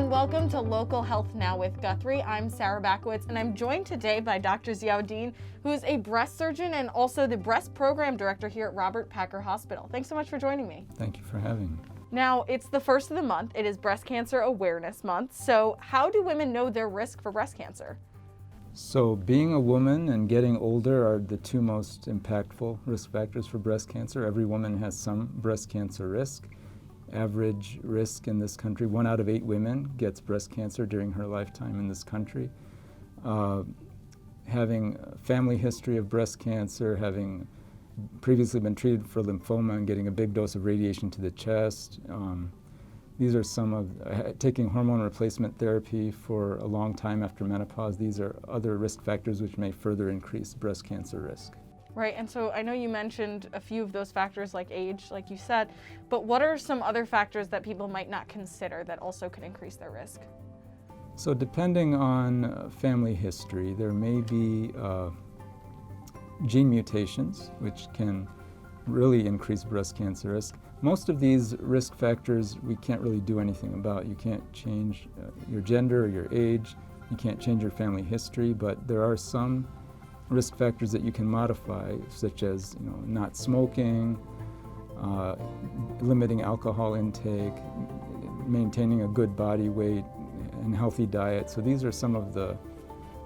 and welcome to Local Health Now with Guthrie. I'm Sarah Backwitz, and I'm joined today by Dr. Ziauddin, who is a breast surgeon and also the breast program director here at Robert Packer Hospital. Thanks so much for joining me. Thank you for having me. Now, it's the first of the month. It is Breast Cancer Awareness Month. So how do women know their risk for breast cancer? So being a woman and getting older are the two most impactful risk factors for breast cancer. Every woman has some breast cancer risk. Average risk in this country, 1 out of 8 women gets breast cancer during her lifetime in this country. Having a family history of breast cancer, having previously been treated for lymphoma and getting a big dose of radiation to the chest. These are some of, taking hormone replacement therapy for a long time after menopause. These are other risk factors which may further increase breast cancer risk. Right, and so I know you mentioned a few of those factors like age, like you said, but what are some other factors that people might not consider that also could increase their risk? So depending on family history, there may be gene mutations which can really increase breast cancer risk. Most of these risk factors we can't really do anything about. You can't change your gender or your age, you can't change your family history, but there are some risk factors that you can modify, such as not smoking, limiting alcohol intake, maintaining a good body weight and healthy diet. So these are some of the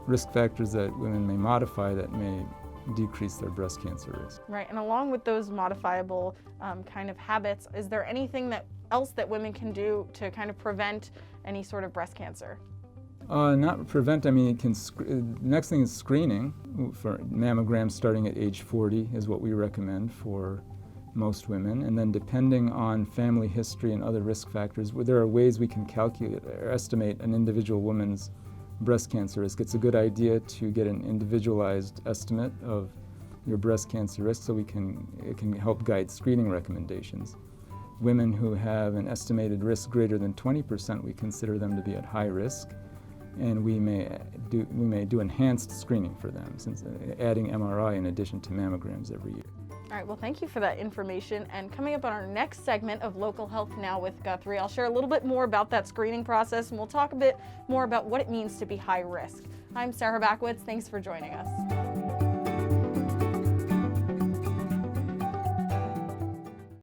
risk factors that women may modify that may decrease their breast cancer risk. Right, and along with those modifiable kind of habits, is there anything else that women can do to kind of prevent any sort of breast cancer? Not prevent, I mean, next thing is screening. For mammograms starting at age 40 is what we recommend for most women. And then depending on family history and other risk factors, there are ways we can calculate or estimate an individual woman's breast cancer risk. It's a good idea to get an individualized estimate of your breast cancer risk so it can help guide screening recommendations. Women who have an estimated risk greater than 20%, we consider them to be at high risk. And we may do enhanced screening for them, since adding MRI in addition to mammograms every year. All right, well, thank you for that information. And coming up on our next segment of Local Health Now with Guthrie, I'll share a little bit more about that screening process, and we'll talk a bit more about what it means to be high risk. I'm Sarah Backwitz. Thanks for joining us.